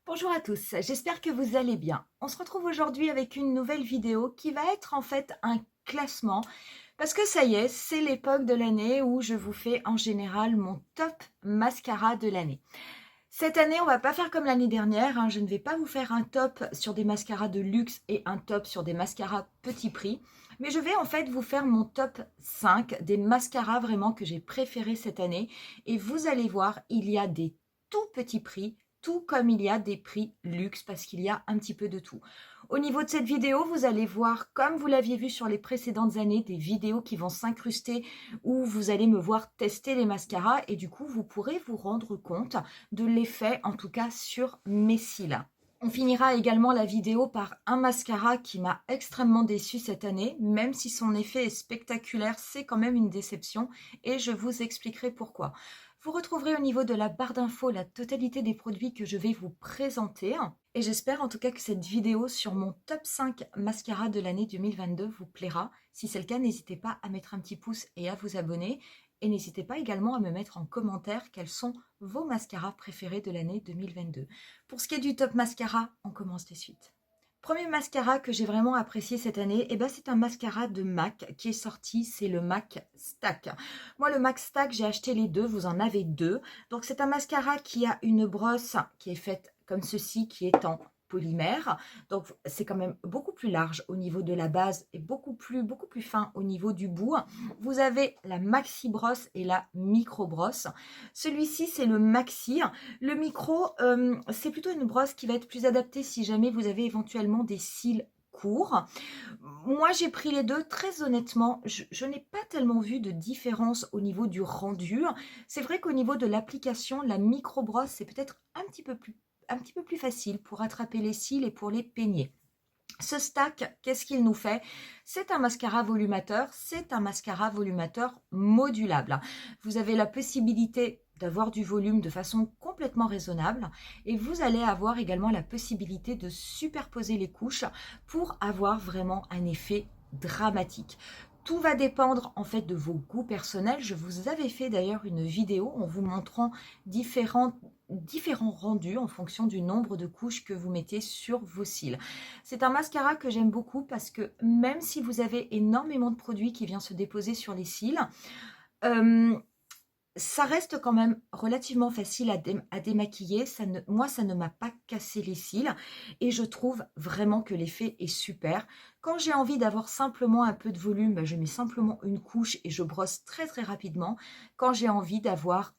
Bonjour à tous, j'espère que vous allez bien. On se retrouve aujourd'hui avec une nouvelle vidéo qui va être en fait un classement parce que ça y est, c'est l'époque de l'année où je vous fais en général mon top mascara de l'année. Cette année, on va pas faire comme l'année dernière, hein, je ne vais pas vous faire un top sur des mascaras de luxe et un top sur des mascaras petit prix, mais je vais en fait vous faire mon top 5 des mascaras vraiment que j'ai préférés cette année et vous allez voir, il y a des tout petits prix, tout comme il y a des prix luxe parce qu'il y a un petit peu de tout. Au niveau de cette vidéo, vous allez voir, comme vous l'aviez vu sur les précédentes années, des vidéos qui vont s'incruster où vous allez me voir tester les mascaras et du coup, vous pourrez vous rendre compte de l'effet, en tout cas sur mes cils. On finira également la vidéo par un mascara qui m'a extrêmement déçue cette année, même si son effet est spectaculaire, c'est quand même une déception et je vous expliquerai pourquoi. Vous retrouverez au niveau de la barre d'infos la totalité des produits que je vais vous présenter. Et j'espère en tout cas que cette vidéo sur mon top 5 mascara de l'année 2022 vous plaira. Si c'est le cas, n'hésitez pas à mettre un petit pouce et à vous abonner. Et n'hésitez pas également à me mettre en commentaire quels sont vos mascaras préférés de l'année 2022. Pour ce qui est du top mascara, on commence de suite. Premier mascara que j'ai vraiment apprécié cette année, c'est un mascara de MAC qui est sorti, c'est le MAC Stack. Moi, le MAC Stack, j'ai acheté les deux, vous en avez deux. Donc, c'est un mascara qui a une brosse qui est faite comme ceci, qui est en polymère. Donc, c'est quand même beaucoup plus large au niveau de la base et beaucoup plus fin au niveau du bout. Vous avez la maxi brosse et la micro brosse. Celui-ci, c'est le maxi. Le micro, c'est plutôt une brosse qui va être plus adaptée si jamais vous avez éventuellement des cils courts. Moi, j'ai pris les deux. Très honnêtement, je n'ai pas tellement vu de différence au niveau du rendu. C'est vrai qu'au niveau de l'application, la micro brosse, c'est peut-être un petit peu plus facile pour attraper les cils et pour les peigner. Ce stack, qu'est-ce qu'il nous fait? C'est un mascara volumateur, c'est un mascara volumateur modulable. Vous avez la possibilité d'avoir du volume de façon complètement raisonnable et vous allez avoir également la possibilité de superposer les couches pour avoir vraiment un effet dramatique. Tout va dépendre en fait de vos goûts personnels. Je vous avais fait d'ailleurs une vidéo en vous montrant différents rendus en fonction du nombre de couches que vous mettez sur vos cils. C'est un mascara que j'aime beaucoup parce que même si vous avez énormément de produits qui viennent se déposer sur les cils, ça reste quand même relativement facile à démaquiller. Moi, ça ne m'a pas cassé les cils et je trouve vraiment que l'effet est super. Quand j'ai envie d'avoir simplement un peu de volume, je mets simplement une couche et je brosse très très rapidement. Quand j'ai envie d'avoir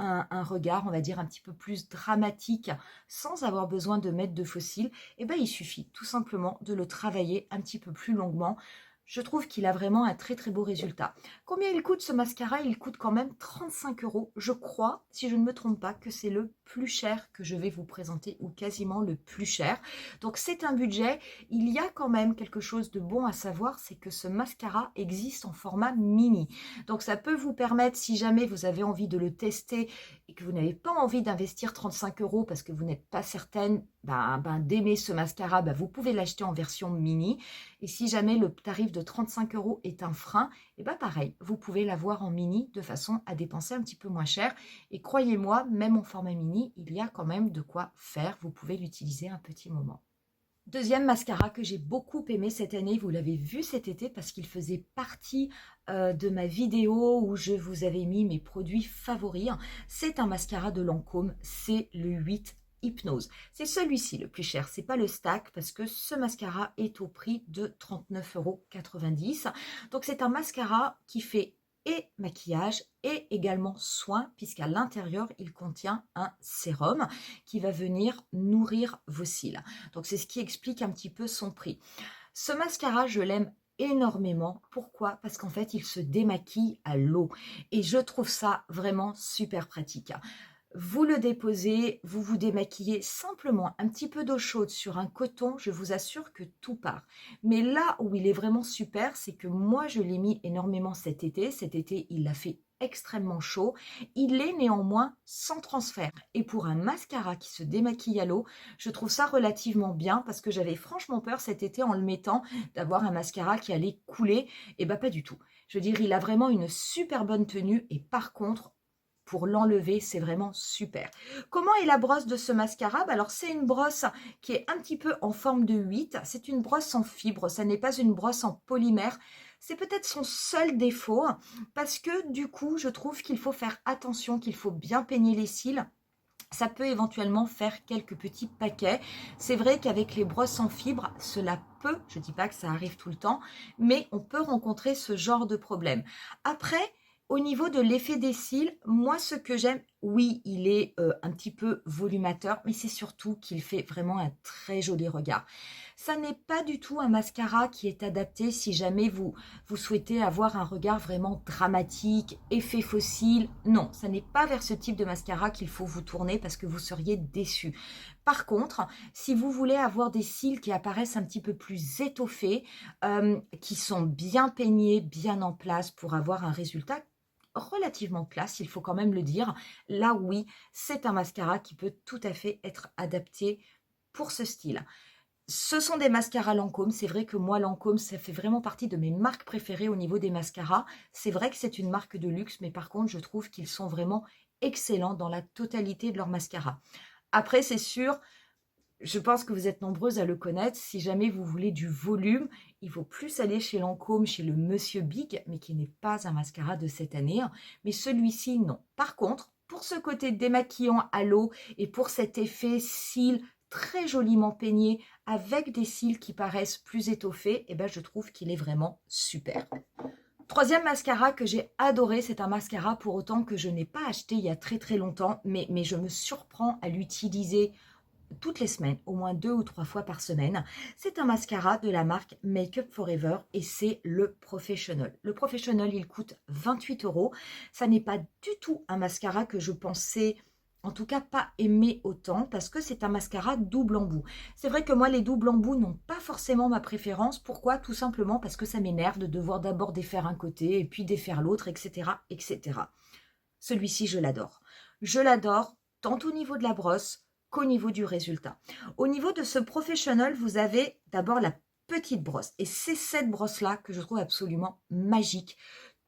un regard, on va dire, un petit peu plus dramatique sans avoir besoin de mettre de faux cils, il suffit tout simplement de le travailler un petit peu plus longuement. Je trouve qu'il a vraiment un très très beau résultat. Combien il coûte ce mascara? Il coûte quand même 35 €. Je crois, si je ne me trompe pas, que c'est le plus cher que je vais vous présenter ou quasiment le plus cher. Donc c'est un budget. Il y a quand même quelque chose de bon à savoir, c'est que ce mascara existe en format mini. Donc ça peut vous permettre, si jamais vous avez envie de le tester et que vous n'avez pas envie d'investir 35 € parce que vous n'êtes pas certaine d'aimer ce mascara, vous pouvez l'acheter en version mini. Et si jamais le tarif de 35 € est un frein, pareil, vous pouvez l'avoir en mini de façon à dépenser un petit peu moins cher. Et croyez-moi, même en format mini, il y a quand même de quoi faire. Vous pouvez l'utiliser un petit moment. Deuxième mascara que j'ai beaucoup aimé cette année, vous l'avez vu cet été parce qu'il faisait partie de ma vidéo où je vous avais mis mes produits favoris. C'est un mascara de Lancôme, c'est le 8 Hypnose. C'est celui-ci le plus cher, c'est pas le stack parce que ce mascara est au prix de 39,90 €. Donc c'est un mascara qui fait et maquillage et également soin puisqu'à l'intérieur il contient un sérum qui va venir nourrir vos cils. Donc c'est ce qui explique un petit peu son prix. Ce mascara, je l'aime énormément. Pourquoi? Parce qu'en fait, il se démaquille à l'eau et je trouve ça vraiment super pratique. Vous le déposez, vous vous démaquillez simplement un petit peu d'eau chaude sur un coton, je vous assure que tout part. Mais là où il est vraiment super, c'est que moi je l'ai mis énormément cet été. Cet été, il a fait extrêmement chaud. Il est néanmoins sans transfert. Et pour un mascara qui se démaquille à l'eau, je trouve ça relativement bien parce que j'avais franchement peur cet été en le mettant d'avoir un mascara qui allait couler. Et pas du tout. Je veux dire, il a vraiment une super bonne tenue et par contre, pour l'enlever, c'est vraiment super. Comment est la brosse de ce mascara? Alors, c'est une brosse qui est un petit peu en forme de 8. C'est une brosse en fibre, ça n'est pas une brosse en polymère. C'est peut-être son seul défaut parce que du coup, je trouve qu'il faut faire attention, qu'il faut bien peigner les cils. Ça peut éventuellement faire quelques petits paquets. C'est vrai qu'avec les brosses en fibre, cela peut, je ne dis pas que ça arrive tout le temps, mais on peut rencontrer ce genre de problème. Après, au niveau de l'effet des cils, moi ce que j'aime, oui, il est un petit peu volumateur, mais c'est surtout qu'il fait vraiment un très joli regard. Ça n'est pas du tout un mascara qui est adapté si jamais vous souhaitez avoir un regard vraiment dramatique, effet fossile. Non, ça n'est pas vers ce type de mascara qu'il faut vous tourner parce que vous seriez déçu. Par contre, si vous voulez avoir des cils qui apparaissent un petit peu plus étoffés, qui sont bien peignés, bien en place pour avoir un résultat relativement classe, il faut quand même le dire. Là, oui, c'est un mascara qui peut tout à fait être adapté pour ce style. Ce sont des mascaras Lancôme. C'est vrai que moi, Lancôme, ça fait vraiment partie de mes marques préférées au niveau des mascaras. C'est vrai que c'est une marque de luxe, mais par contre, je trouve qu'ils sont vraiment excellents dans la totalité de leurs mascaras. Après, c'est sûr, je pense que vous êtes nombreuses à le connaître. Si jamais vous voulez du volume, il faut plus aller chez Lancôme, chez le Monsieur Big, mais qui n'est pas un mascara de cette année. Mais celui-ci, non. Par contre, pour ce côté démaquillant à l'eau et pour cet effet cils très joliment peigné avec des cils qui paraissent plus étoffés, eh ben, je trouve qu'il est vraiment super. Troisième mascara que j'ai adoré, c'est un mascara pour autant que je n'ai pas acheté il y a très longtemps, mais je me surprends à l'utiliser toutes les semaines, au moins 2 ou 3 fois par semaine. C'est un mascara de la marque Make Up For Ever et c'est le Professional. Le Professional, il coûte 28 €. Ça n'est pas du tout un mascara que je pensais, en tout cas pas aimer autant, parce que c'est un mascara double embout. C'est vrai que moi, les doubles embouts n'ont pas forcément ma préférence. Pourquoi? Tout simplement parce que ça m'énerve de devoir d'abord défaire un côté et puis défaire l'autre, etc., etc. Celui-ci, je l'adore. Je l'adore tant au niveau de la brosse qu'au niveau du résultat. Au niveau de ce Professional, vous avez d'abord la petite brosse. Et c'est cette brosse-là que je trouve absolument magique.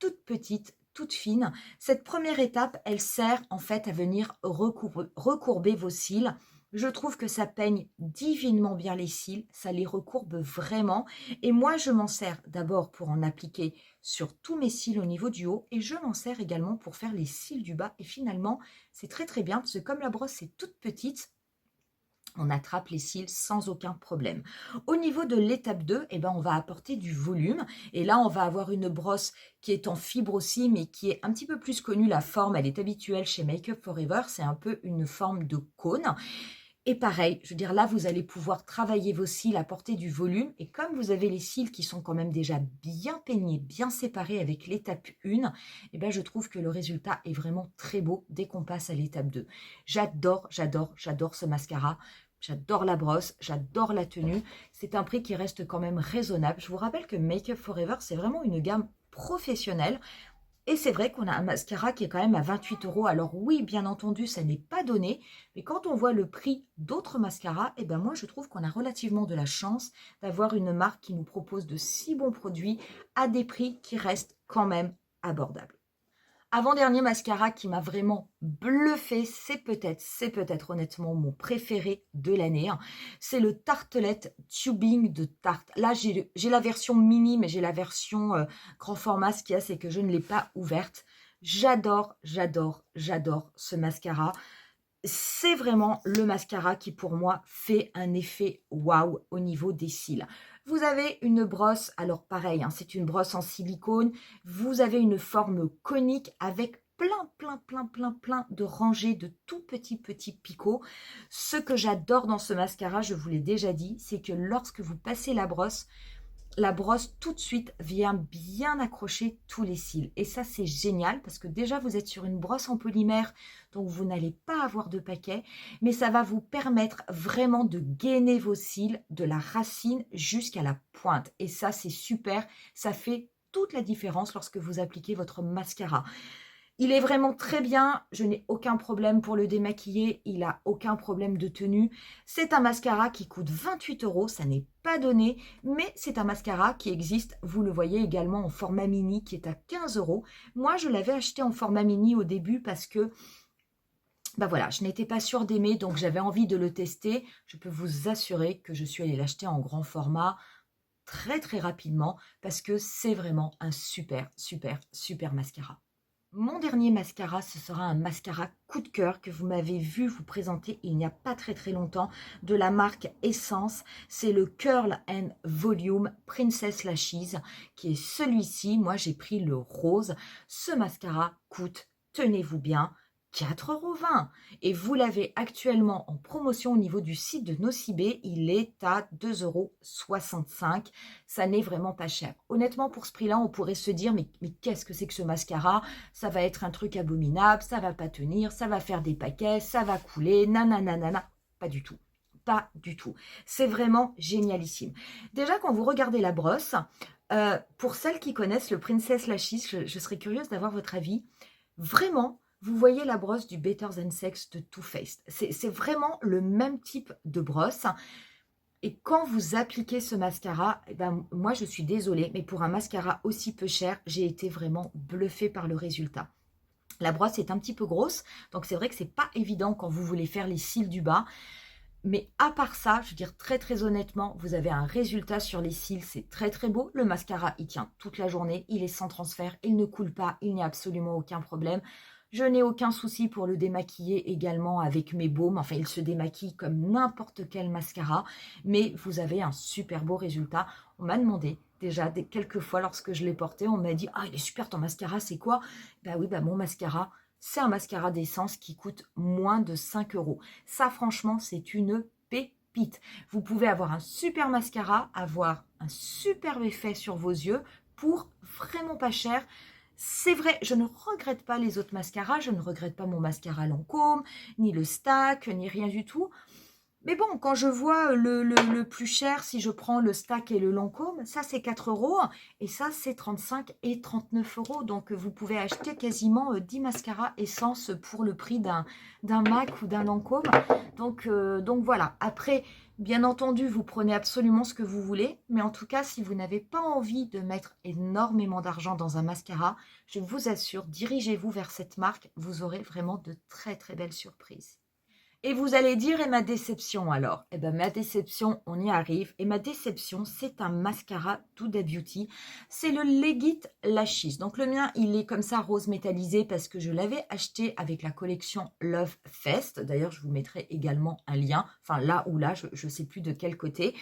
Toute petite, toute fine. Cette première étape, elle sert en fait à venir recourber vos cils. Je trouve que ça peigne divinement bien les cils, ça les recourbe vraiment. Et moi, je m'en sers d'abord pour en appliquer sur tous mes cils au niveau du haut et je m'en sers également pour faire les cils du bas. Et finalement, c'est très bien parce que comme la brosse est toute petite, on attrape les cils sans aucun problème. Au niveau de l'étape 2, eh ben, on va apporter du volume. Et là, on va avoir une brosse qui est en fibre aussi, mais qui est un petit peu plus connue. La forme, elle est habituelle chez Make Up For Ever. C'est un peu une forme de cône. Et pareil, je veux dire, là, vous allez pouvoir travailler vos cils, apporter du volume. Et comme vous avez les cils qui sont quand même déjà bien peignés, bien séparés avec l'étape 1, eh ben, je trouve que le résultat est vraiment très beau dès qu'on passe à l'étape 2. J'adore ce mascara. J'adore la brosse, j'adore la tenue. C'est un prix qui reste quand même raisonnable. Je vous rappelle que Make Up For Ever, c'est vraiment une gamme professionnelle. Et c'est vrai qu'on a un mascara qui est quand même à 28 €. Alors oui, bien entendu, ça n'est pas donné. Mais quand on voit le prix d'autres mascaras, eh ben moi, je trouve qu'on a relativement de la chance d'avoir une marque qui nous propose de si bons produits à des prix qui restent quand même abordables. Avant-dernier mascara qui m'a vraiment bluffé, c'est peut-être honnêtement mon préféré de l'année. C'est le Tartelette Tubing de Tarte. Là, j'ai la version mini, mais j'ai la version grand format. Ce qu'il y a, c'est que je ne l'ai pas ouverte. J'adore ce mascara. C'est vraiment le mascara qui, pour moi, fait un effet waouh au niveau des cils. Vous avez une brosse, alors pareil, c'est une brosse en silicone. Vous avez une forme conique avec plein de rangées de tout petits picots. Ce que j'adore dans ce mascara, je vous l'ai déjà dit, c'est que lorsque vous passez la brosse tout de suite vient bien accrocher tous les cils. Et ça, c'est génial parce que déjà, vous êtes sur une brosse en polymère, donc vous n'allez pas avoir de paquet, mais ça va vous permettre vraiment de gainer vos cils de la racine jusqu'à la pointe. Et ça, c'est super. Ça fait toute la différence lorsque vous appliquez votre mascara. Il est vraiment très bien, je n'ai aucun problème pour le démaquiller, il n'a aucun problème de tenue. C'est un mascara qui coûte 28 €, ça n'est pas donné, mais c'est un mascara qui existe, vous le voyez également en format mini qui est à 15 €. Moi, je l'avais acheté en format mini au début parce que bah voilà, je n'étais pas sûre d'aimer, donc j'avais envie de le tester. Je peux vous assurer que je suis allée l'acheter en grand format très très rapidement parce que c'est vraiment un super super super mascara. Mon dernier mascara, ce sera un mascara coup de cœur que vous m'avez vu vous présenter il n'y a pas très très longtemps de la marque Essence. C'est le Curl and Volume Princess Lashes qui est celui-ci. Moi, j'ai pris le rose. Ce mascara coûte, tenez-vous bien, 4,20 € et vous l'avez actuellement en promotion au niveau du site de Nocibé, il est à 2,65 €. Ça n'est vraiment pas cher. Honnêtement, pour ce prix-là, on pourrait se dire mais qu'est-ce que c'est que ce mascara? Ça va être un truc abominable, ça va pas tenir, ça va faire des paquets, ça va couler, nanana. Pas du tout. Pas du tout. C'est vraiment génialissime. Déjà, quand vous regardez la brosse, pour celles qui connaissent le Princess Lashes, je serais curieuse d'avoir votre avis. Vraiment, vous voyez la brosse du Better Than Sex de Too Faced. C'est vraiment le même type de brosse. Et quand vous appliquez ce mascara, eh ben, moi je suis désolée, mais pour un mascara aussi peu cher, j'ai été vraiment bluffée par le résultat. La brosse est un petit peu grosse, donc c'est vrai que c'est pas évident quand vous voulez faire les cils du bas. Mais à part ça, je veux dire très très honnêtement, vous avez un résultat sur les cils, c'est très très beau. Le mascara, il tient toute la journée, il est sans transfert, il ne coule pas, il n'y a absolument aucun problème. Je n'ai aucun souci pour le démaquiller également avec mes baumes. Enfin, il se démaquille comme n'importe quel mascara, mais vous avez un super beau résultat. On m'a demandé déjà quelques fois lorsque je l'ai porté, on m'a dit « Ah, il est super ton mascara, c'est quoi ?» Bah oui, bah mon mascara, c'est un mascara d'Essence qui coûte moins de 5 €. Ça, franchement, c'est une pépite. Vous pouvez avoir un super mascara, avoir un superbe effet sur vos yeux pour vraiment pas cher. C'est vrai, je ne regrette pas les autres mascaras, je ne regrette pas mon mascara Lancôme, ni le Stack, ni rien du tout. Mais bon, quand je vois le plus cher, si je prends le Stack et le Lancôme, ça c'est 4 € et ça c'est 35 et 39 €. Donc vous pouvez acheter quasiment 10 mascaras Essence pour le prix d'un MAC ou d'un Lancôme. Donc voilà, après, bien entendu, vous prenez absolument ce que vous voulez. Mais en tout cas, si vous n'avez pas envie de mettre énormément d'argent dans un mascara, je vous assure, dirigez-vous vers cette marque. Vous aurez vraiment de très très belles surprises. Et vous allez dire, et ma déception alors? Eh bien, ma déception, on y arrive. Et ma déception, c'est un mascara Huda Beauty. C'est le Legit Lashes. Donc, le mien, il est comme ça rose métallisé parce que je l'avais acheté avec la collection Love Fest. D'ailleurs, je vous mettrai également un lien. Enfin, là ou là, je ne sais plus de quel côté.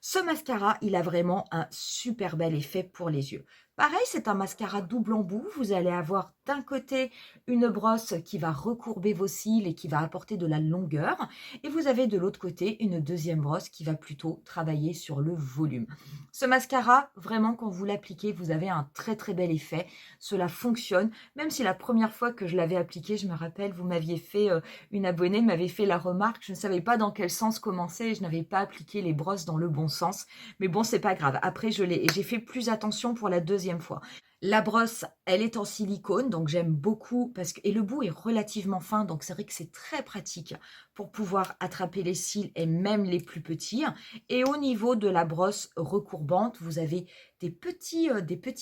Ce mascara, il a vraiment un super bel effet pour les yeux. Pareil, c'est un mascara double embout. Vous allez avoir d'un côté une brosse qui va recourber vos cils et qui va apporter de la longueur. Et vous avez de l'autre côté une deuxième brosse qui va plutôt travailler sur le volume. Ce mascara, vraiment, quand vous l'appliquez, vous avez un très très bel effet. Cela fonctionne. Même si la première fois que je l'avais appliqué, je me rappelle, vous m'aviez fait, une abonnée m'avait fait la remarque. Je ne savais pas dans quel sens commencer et je n'avais pas appliqué les brosses dans le bon sens. Mais bon, c'est pas grave. Après, j'ai fait plus attention pour la deuxième fois. La brosse, elle est en silicone, donc j'aime beaucoup parce que et le bout est relativement fin, donc c'est vrai que c'est très pratique pour pouvoir attraper les cils et même les plus petits. Et au niveau de la brosse recourbante, vous avez des petits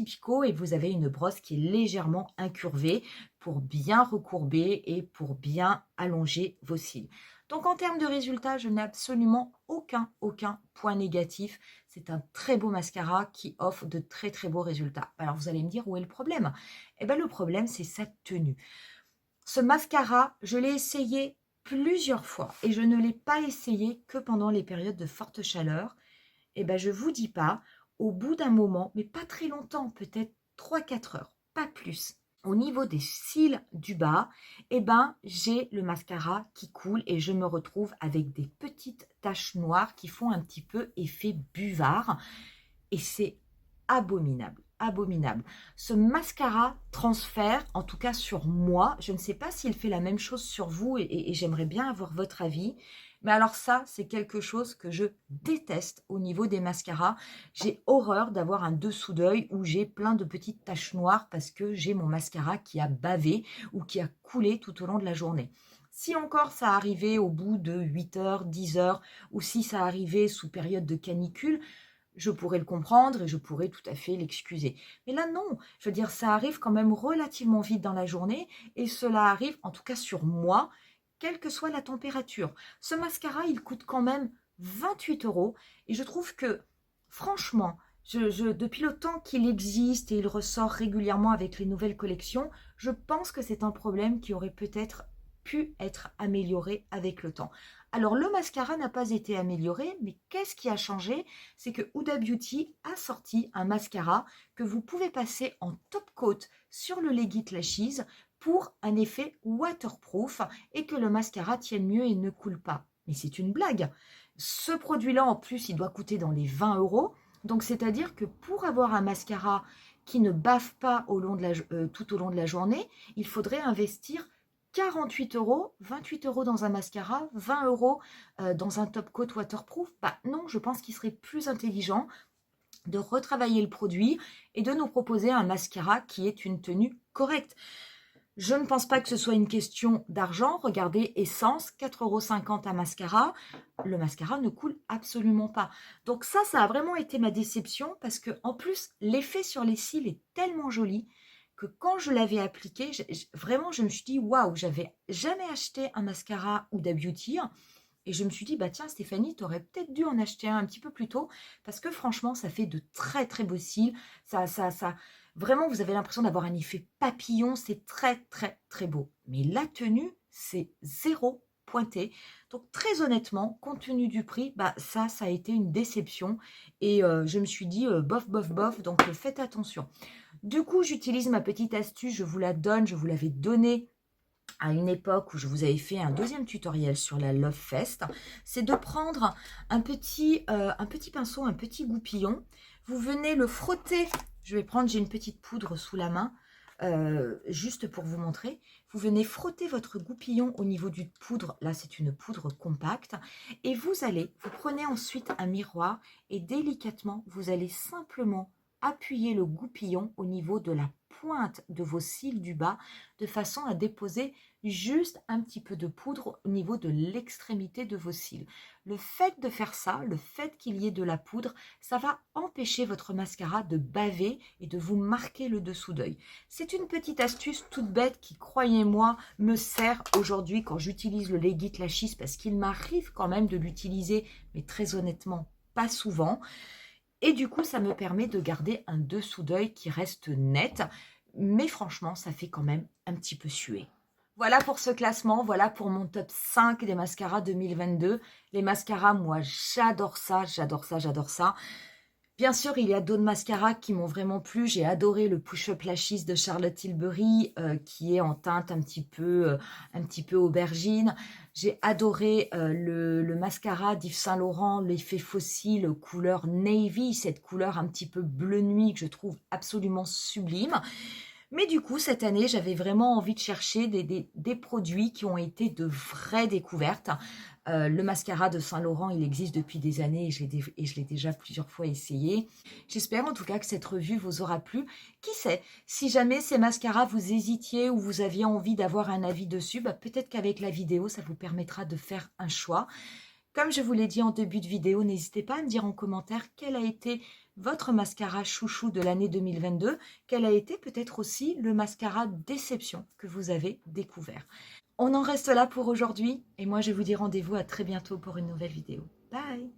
bicots et vous avez une brosse qui est légèrement incurvée pour bien recourber et pour bien allonger vos cils. Donc en termes de résultats, je n'ai absolument aucun point négatif. C'est un très beau mascara qui offre de très très beaux résultats. Alors vous allez me dire où est le problème? Eh bien le problème c'est sa tenue. Ce mascara, je l'ai essayé plusieurs fois et je ne l'ai pas essayé que pendant les périodes de forte chaleur. Eh bien je vous dis pas, au bout d'un moment, mais pas très longtemps, peut-être 3-4 heures, pas plus. Au niveau des cils du bas, eh ben, j'ai le mascara qui coule et je me retrouve avec des petites taches noires qui font un petit peu effet buvard. Et c'est abominable, abominable. Ce mascara transfère, en tout cas sur moi, je ne sais pas s'il fait la même chose sur vous et j'aimerais bien avoir votre avis, Mais alors ça, c'est quelque chose que je déteste au niveau des mascaras. J'ai horreur d'avoir un dessous d'œil où j'ai plein de petites taches noires parce que j'ai mon mascara qui a bavé ou qui a coulé tout au long de la journée. Si encore ça arrivait au bout de 8 heures, 10 heures, ou si ça arrivait sous période de canicule, je pourrais le comprendre et je pourrais tout à fait l'excuser. Mais là, non. Je veux dire, ça arrive quand même relativement vite dans la journée et cela arrive, en tout cas sur moi, quelle que soit la température. Ce mascara, il coûte quand même 28 € et je trouve que, franchement, depuis le temps qu'il existe et il ressort régulièrement avec les nouvelles collections, je pense que c'est un problème qui aurait peut-être pu être amélioré avec le temps. Alors, le mascara n'a pas été amélioré, mais qu'est-ce qui a changé? C'est que Huda Beauty a sorti un mascara que vous pouvez passer en top coat sur le Legit Lashes pour un effet waterproof et que le mascara tienne mieux et ne coule pas. Mais c'est une blague. Ce produit-là, en plus, il doit coûter dans les 20 €. Donc, c'est-à-dire que pour avoir un mascara qui ne bave pas tout au long de la journée, il faudrait investir 48 €, 28 € dans un mascara, 20 € dans un top coat waterproof. Bah non, je pense qu'il serait plus intelligent de retravailler le produit et de nous proposer un mascara qui est une tenue correcte. Je ne pense pas que ce soit une question d'argent. Regardez, Essence, 4,50 € un mascara. Le mascara ne coule absolument pas. Donc ça a vraiment été ma déception parce que en plus, l'effet sur les cils est tellement joli que quand je l'avais appliqué, vraiment, je me suis dit, waouh, j'avais jamais acheté un mascara Huda Beauty. Et je me suis dit, bah tiens, Stéphanie, tu aurais peut-être dû en acheter un petit peu plus tôt parce que franchement, ça fait de très, très beaux cils. Vraiment, vous avez l'impression d'avoir un effet papillon. C'est très, très, très beau. Mais la tenue, c'est zéro pointé. Donc, très honnêtement, compte tenu du prix, bah ça a été une déception. Et je me suis dit, bof, bof, bof. Donc, faites attention. Du coup, j'utilise ma petite astuce. Je vous la donne. Je vous l'avais donnée à une époque où je vous avais fait un deuxième tutoriel sur la Love Fest, c'est de prendre un petit pinceau, un petit goupillon. Vous venez le frotter. Je vais prendre, j'ai une petite poudre sous la main, juste pour vous montrer. Vous venez frotter votre goupillon au niveau du poudre. Là, c'est une poudre compacte. Et vous prenez ensuite un miroir et délicatement, vous allez simplement appuyer le goupillon au niveau de la pointe de vos cils du bas de façon à déposer juste un petit peu de poudre au niveau de l'extrémité de vos cils. Le fait de faire ça, le fait qu'il y ait de la poudre, ça va empêcher votre mascara de baver et de vous marquer le dessous d'œil. C'est une petite astuce toute bête qui, croyez-moi, me sert aujourd'hui quand j'utilise le Legit Lashes parce qu'il m'arrive quand même de l'utiliser, mais très honnêtement, pas souvent. Et du coup, ça me permet de garder un dessous d'œil qui reste net. Mais franchement, ça fait quand même un petit peu suer. Voilà pour ce classement. Voilà pour mon top 5 des mascaras 2022. Les mascaras, moi, j'adore ça, j'adore ça, j'adore ça. Bien sûr, il y a d'autres mascaras qui m'ont vraiment plu. J'ai adoré le Push Up Lashes de Charlotte Tilbury, qui est en teinte un petit peu aubergine. J'ai adoré le mascara d'Yves Saint Laurent, l'effet fossile couleur navy, cette couleur un petit peu bleu nuit que je trouve absolument sublime. Mais du coup, cette année, j'avais vraiment envie de chercher des produits qui ont été de vraies découvertes. Le mascara de Saint Laurent, il existe depuis des années et je l'ai déjà plusieurs fois essayé. J'espère en tout cas que cette revue vous aura plu. Qui sait, si jamais ces mascaras vous hésitiez ou vous aviez envie d'avoir un avis dessus, bah peut-être qu'avec la vidéo, ça vous permettra de faire un choix. Comme je vous l'ai dit en début de vidéo, n'hésitez pas à me dire en commentaire quel a été votre mascara chouchou de l'année 2022, quel a été peut-être aussi le mascara déception que vous avez découvert. On en reste là pour aujourd'hui et moi je vous dis rendez-vous à très bientôt pour une nouvelle vidéo. Bye!